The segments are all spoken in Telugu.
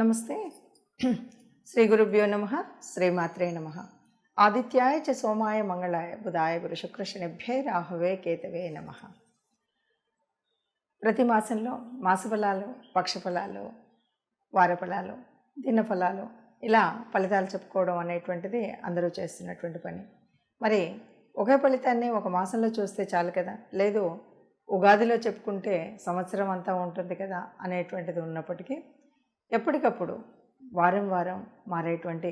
నమస్తే. శ్రీ గురుభ్యో నమ. శ్రీమాత్రే నమ. ఆదిత్యాయ చ సోమాయ మంగళాయ బుధాయ గురు శుక్ర శనిభ్యే రాహువే కేతవే నమ. ప్రతి మాసంలో మాసఫలాలు, పక్షఫలాలు, వారఫలాలు, దినఫలాలు ఇలా ఫలితాలు చెప్పుకోవడం అనేటువంటిది అందరూ చేస్తున్నటువంటి పని. మరి ఒకే ఫలితాన్ని ఒక మాసంలో చూస్తే చాలు కదా, లేదు ఉగాదిలో చెప్పుకుంటే సంవత్సరం అంతా ఉంటుంది కదా అనేటువంటిది ఉన్నప్పటికీ ఎప్పటికప్పుడు వారం వారం మారేటువంటి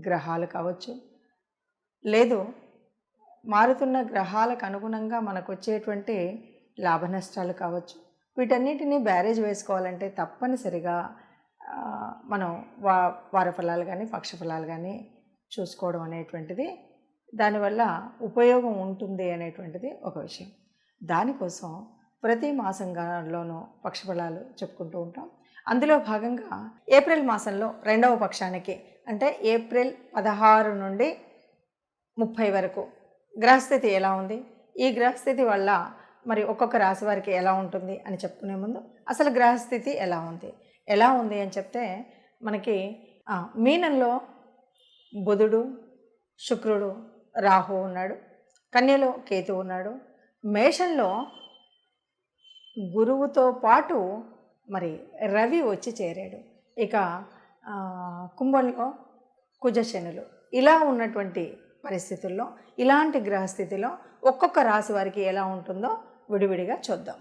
గ్రహాలు కావచ్చు, లేదు మారుతున్న గ్రహాలకు అనుగుణంగా మనకు వచ్చేటువంటి లాభ నష్టాలు కావచ్చు, వీటన్నిటినీ బ్యారేజ్ వేసుకోవాలంటే తప్పనిసరిగా మనం వారఫలాలు కానీ పక్షఫలాలు కానీ చూసుకోవడం అనేటువంటిది దానివల్ల ఉపయోగం ఉంటుంది అనేటువంటిది ఒక విషయం. దానికోసం ప్రతి మాసంలోనూ పక్షఫలాలు చెప్పుకుంటూ ఉంటాం. అందులో భాగంగా ఏప్రిల్ మాసంలో రెండవ పక్షానికి అంటే ఏప్రిల్ 16 నుండి 30 వరకు గ్రహస్థితి ఎలా ఉంది, ఈ గ్రహస్థితి వల్ల మరి ఒక్కొక్క రాశి వారికి ఎలా ఉంటుంది అని చెప్పుకునే ముందు అసలు గ్రహస్థితి ఎలా ఉంది అని చెప్తే మనకి మీనంలో బుధుడు, శుక్రుడు, రాహు ఉన్నాడు, కన్యలో కేతు ఉన్నాడు, మేషంలో గురువుతో పాటు మరి రవి వచ్చి చేరాడు, ఇక కుంభంలో కుజశనులు. ఇలా ఉన్నటువంటి పరిస్థితుల్లో ఇలాంటి గ్రహస్థితిలో ఒక్కొక్క రాశి వారికి ఎలా ఉంటుందో విడివిడిగా చూద్దాం.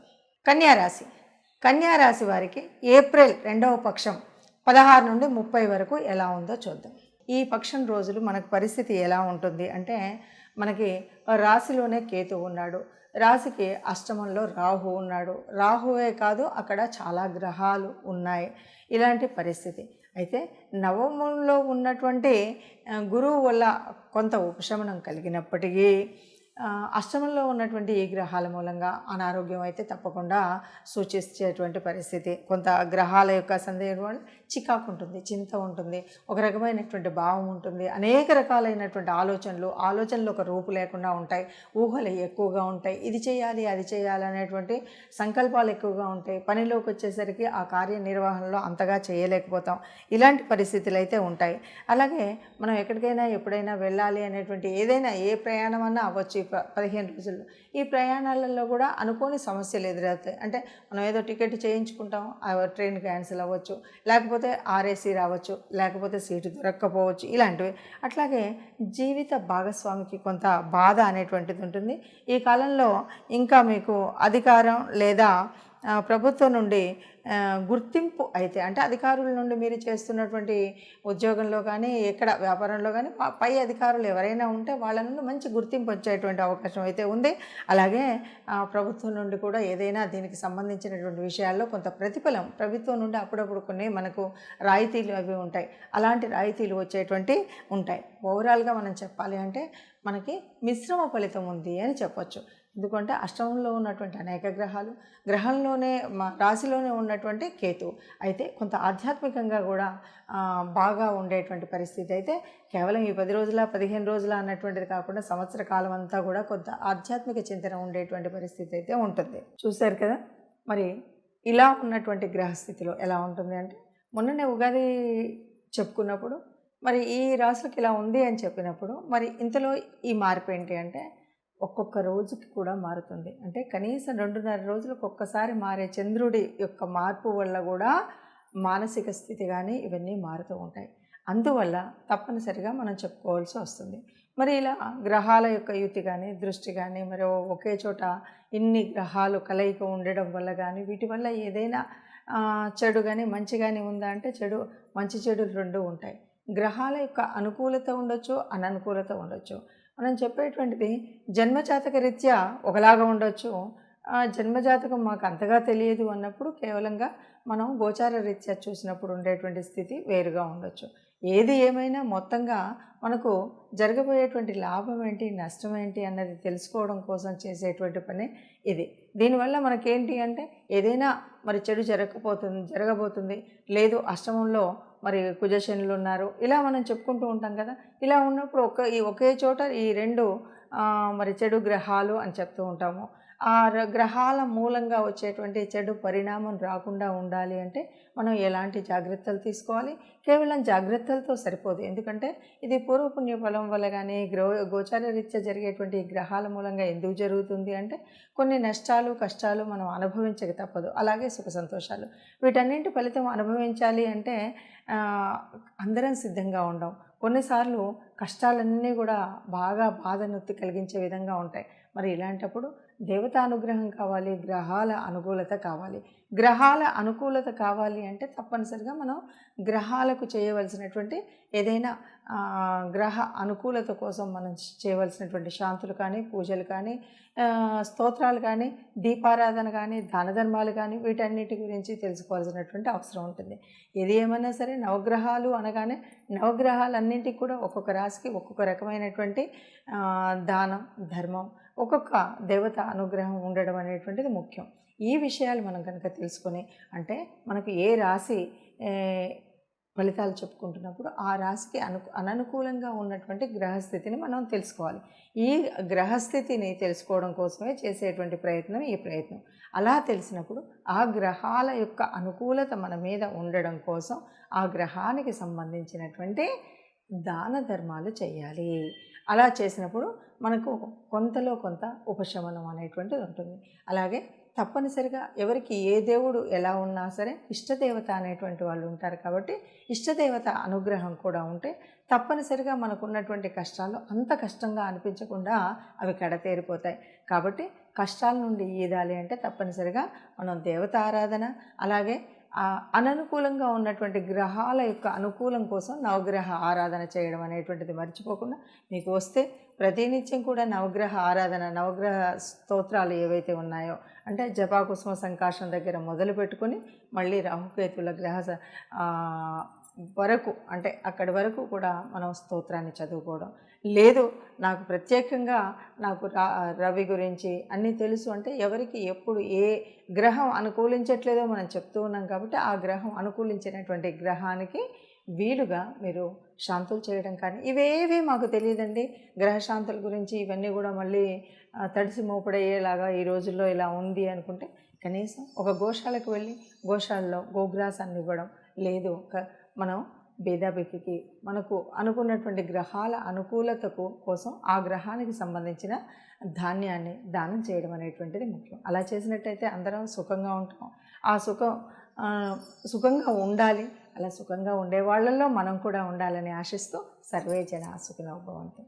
కన్యారాశి వారికి ఏప్రిల్ రెండవ పక్షం 16 నుండి 30 వరకు ఎలా ఉందో చూద్దాం. ఈ పక్షం రోజులు మనకు పరిస్థితి ఎలా ఉంటుంది అంటే, మనకి రాశిలోనే కేతు ఉన్నాడు, రాశికి అష్టమంలో రాహు ఉన్నాడు, రాహువే కాదు అక్కడ చాలా గ్రహాలు ఉన్నాయి. ఇలాంటి పరిస్థితి అయితే నవమంలో ఉన్నటువంటి గురువు వల్ల కొంత ఉపశమనం కలిగినప్పటికీ అష్టమంలో ఉన్నటువంటి ఈ గ్రహాల మూలంగా అనారోగ్యం అయితే తప్పకుండా సూచించేటువంటి పరిస్థితి. కొంత గ్రహాల యొక్క సందేహం వల్ల చికాకు ఉంటుంది, చింత ఉంటుంది, ఒక రకమైనటువంటి భావం ఉంటుంది, అనేక రకాలైనటువంటి ఆలోచనలు ఒక రూపు లేకుండా ఉంటాయి, ఊహలు ఎక్కువగా ఉంటాయి, ఇది చేయాలి అది చేయాలి అనేటువంటి సంకల్పాలు ఎక్కువగా ఉంటాయి, పనిలోకి వచ్చేసరికి ఆ కార్యనిర్వహణలో అంతగా చేయలేకపోతాం. ఇలాంటి పరిస్థితులు అయితే ఉంటాయి. అలాగే మనం ఎక్కడికైనా ఎప్పుడైనా వెళ్ళాలి అనేటువంటి ఏదైనా ఏ ప్రయాణం అన్నా అవ్వచ్చు 15 రోజుల్లో. ఈ ప్రయాణాలలో కూడా అనుకోని సమస్యలు ఎదురవుతాయి. అంటే మనం ఏదో టికెట్ చేయించుకుంటాం, ట్రైన్ క్యాన్సిల్ అవ్వచ్చు, లేకపోతే ఆర్ఏసీ రావచ్చు, లేకపోతే సీటు దొరక్కపోవచ్చు, ఇలాంటివి. అట్లాగే జీవిత భాగస్వామికి కొంత బాధ అనేటువంటిది ఉంటుంది. ఈ కాలంలో ఇంకా మీకు అధికారం లేదా ప్రభుత్వం నుండి గుర్తింపు అయితే, అంటే అధికారుల నుండి మీరు చేస్తున్నటువంటి ఉద్యోగంలో కానీ ఎక్కడ వ్యాపారంలో కానీ పై అధికారులు ఎవరైనా ఉంటే వాళ్ళ నుండి మంచి గుర్తింపు వచ్చేటువంటి అవకాశం అయితే ఉంది. అలాగే ప్రభుత్వం నుండి కూడా ఏదైనా దీనికి సంబంధించినటువంటి విషయాల్లో కొంత ప్రతిఫలం ప్రభుత్వం నుండి అప్పుడప్పుడు కొన్ని మనకు రాయితీలు అవి ఉంటాయి, అలాంటి రాయితీలు వచ్చేటువంటి ఉంటాయి. ఓవరాల్గా మనం చెప్పాలి అంటే మనకి మిశ్రమ ఫలితం ఉంది అని చెప్పొచ్చు. ఎందుకంటే అష్టమంలో ఉన్నటువంటి అనేక గ్రహంలోనే రాశిలోనే ఉన్నటువంటి కేతు అయితే కొంత ఆధ్యాత్మికంగా కూడా బాగా ఉండేటువంటి పరిస్థితి అయితే కేవలం ఈ 10 రోజుల 15 రోజుల అన్నటువంటిది కాకుండా సంవత్సర కాలం అంతా కూడా కొంత ఆధ్యాత్మిక చింతన ఉండేటువంటి పరిస్థితి అయితే ఉంటుంది. చూశారు కదా, మరి ఇలా ఉన్నటువంటి గ్రహస్థితిలో ఎలా ఉంటుంది అంటే, మొన్ననే ఉగాది చెప్పుకున్నప్పుడు మరి ఈ రాశులకు ఇలా ఉంది అని చెప్పినప్పుడు మరి ఇంతలో ఈ మార్పు ఏంటి అంటే, ఒక్కొక్క రోజుకి కూడా మారుతుంది. అంటే కనీసం 2.5 రోజులకు ఒక్కసారి మారే చంద్రుడి యొక్క మార్పు వల్ల కూడా మానసిక స్థితి కానీ ఇవన్నీ మారుతూ ఉంటాయి. అందువల్ల తప్పనిసరిగా మనం చెప్పుకోవాల్సి వస్తుంది. మరి ఇలా గ్రహాల యొక్క యుతి కానీ దృష్టి కానీ మరి ఒకే చోట ఇన్ని గ్రహాలు కలయిక ఉండడం వల్ల కానీ వీటి వల్ల ఏదైనా చెడు కానీ మంచి కానీ ఉందా అంటే మంచి చెడులు రెండు ఉంటాయి. గ్రహాల యొక్క అనుకూలత ఉండొచ్చు, అననుకూలత ఉండొచ్చు. మనం చెప్పేటువంటిది జన్మజాతక రీత్యా ఒకలాగా ఉండొచ్చు, జన్మజాతకం మాకు అంతగా తెలియదు అన్నప్పుడు కేవలంగా మనం గోచార రీత్యా చూసినప్పుడు ఉండేటువంటి స్థితి వేరుగా ఉండొచ్చు. ఏది ఏమైనా మొత్తంగా మనకు జరగబోయేటువంటి లాభం ఏంటి, నష్టం ఏంటి అన్నది తెలుసుకోవడం కోసం చేసేటువంటి పని ఇది. దీనివల్ల మనకేంటి అంటే ఏదైనా మరి చెడు జరగబోతుంది, లేదు అష్టమంలో మరి కుజశనులు ఉన్నారు, ఇలా మనం చెప్పుకుంటూ ఉంటాం కదా. ఇలా ఉన్నప్పుడు ఒకే చోట ఈ రెండు మరి చెడు గ్రహాలు అని చెప్తూ ఉంటాము. గ్రహాల మూలంగా వచ్చేటువంటి చెడు పరిణామం రాకుండా ఉండాలి అంటే మనం ఎలాంటి జాగ్రత్తలు తీసుకోవాలి? కేవలం జాగ్రత్తలతో సరిపోదు. ఎందుకంటే ఇది పూర్వపుణ్య ఫలం వల్ల కానీ గోచారరీత్యా జరిగేటువంటి గ్రహాల మూలంగా ఎందుకు జరుగుతుంది అంటే కొన్ని నష్టాలు కష్టాలు మనం అనుభవించక తప్పదు. అలాగే సుఖ సంతోషాలు, వీటన్నింటి ఫలితం అనుభవించాలి అంటే అందరం సిద్ధంగా ఉండం. కొన్నిసార్లు కష్టాలన్నీ కూడా బాగా బాధనొత్తి కలిగించే విధంగా ఉంటాయి. మరి ఇలాంటప్పుడు దేవతా అనుగ్రహం కావాలి, గ్రహాల అనుకూలత కావాలి. గ్రహాల అనుకూలత కావాలి అంటే తప్పనిసరిగా మనం గ్రహాలకు చేయవలసినటువంటి ఏదైనా గ్రహ అనుకూలత కోసం మనం చేయవలసినటువంటి శాంతులు కానీ, పూజలు కానీ, స్తోత్రాలు కానీ, దీపారాధన కానీ, దాన ధర్మాలు కానీ, వీటన్నిటి గురించి తెలుసుకోవాల్సినటువంటి అవసరం ఉంటుంది. ఏది ఏమైనా సరే నవగ్రహాలు అనగానే నవగ్రహాలన్నింటికి కూడా ఒక్కొక్క రాశికి ఒక్కొక్క రకమైనటువంటి దానం, ధర్మం, ఒక్కొక్క దేవత అనుగ్రహం ఉండడం అనేటువంటిది ముఖ్యం. ఈ విషయాలు మనం కనుక తెలుసుకొని, అంటే మనకు ఏ రాశి ఫలితాలు చెప్పుకుంటున్నప్పుడు ఆ రాశికి అననుకూలంగా ఉన్నటువంటి గ్రహస్థితిని మనం తెలుసుకోవాలి. ఈ గ్రహస్థితిని తెలుసుకోవడం కోసమే చేసేటువంటి ప్రయత్నం ఈ ప్రయత్నం. అలా తెలిసినప్పుడు ఆ గ్రహాల యొక్క అనుకూలత మన మీద ఉండడం కోసం ఆ గ్రహానికి సంబంధించినటువంటి దాన ధర్మాలు చేయాలి. అలా చేసినప్పుడు మనకు కొంతలో కొంత ఉపశమనం అనేటువంటిది ఉంటుంది. అలాగే తప్పనిసరిగా ఎవరికి ఏ దేవుడు ఎలా ఉన్నా సరే ఇష్టదేవత అనేటువంటి వాళ్ళు ఉంటారు. కాబట్టి ఇష్టదేవత అనుగ్రహం కూడా ఉంటే తప్పనిసరిగా మనకున్నటువంటి కష్టాలు అంత కష్టంగా అనిపించకుండా అవి కడతేరిపోతాయి. కాబట్టి కష్టాల నుండి ఈదాలి అంటే తప్పనిసరిగా మనం దేవత ఆరాధన, అలాగే అననుకూలంగా ఉన్నటువంటి గ్రహాల యొక్క అనుకూలం కోసం నవగ్రహ ఆరాధన చేయడం అనేటువంటిది మర్చిపోకుండా, మీకు వస్తే ప్రతినిత్యం కూడా నవగ్రహ ఆరాధన, నవగ్రహ స్తోత్రాలు ఏవైతే ఉన్నాయో అంటే జపాకుసుమ సంకాశం దగ్గర మొదలు పెట్టుకొని మళ్ళీ రాహుకేతుల గ్రహ వరకు, అంటే అక్కడి వరకు కూడా మనం స్తోత్రాన్ని చదువుకోవడం. లేదు నాకు ప్రత్యేకంగా నాకు రవి గురించి అన్నీ తెలుసు అంటే ఎవరికి ఎప్పుడు ఏ గ్రహం అనుకూలించట్లేదో మనం చెప్తూ ఉన్నాం. కాబట్టి ఆ గ్రహం అనుకూలించినటువంటి గ్రహానికి వీలుగా మీరు శాంతులు చేయడం కానీ, ఇవేవి మాకు తెలియదండి గ్రహశాంతుల గురించి, ఇవన్నీ కూడా మళ్ళీ తడిసి మోపడయ్యేలాగా ఈ రోజుల్లో ఇలా ఉంది అనుకుంటే కనీసం ఒక గోశాలకు వెళ్ళి గోశాలలో గోగ్రాసాన్ని ఇవ్వడం, లేదు మనం భేదాభికి మనకు అనుకున్నటువంటి గ్రహాల అనుకూలతకు కోసం ఆ గ్రహానికి సంబంధించిన ధాన్యాన్ని దానం చేయడం అనేటువంటిది ముఖ్యం. అలా చేసినట్టయితే అందరం సుఖంగా ఉంటాం. ఆ సుఖంగా ఉండాలి. అలా సుఖంగా ఉండే వాళ్ళల్లో మనం కూడా ఉండాలని ఆశిస్తూ సర్వే జన సుఖినో భవంతు.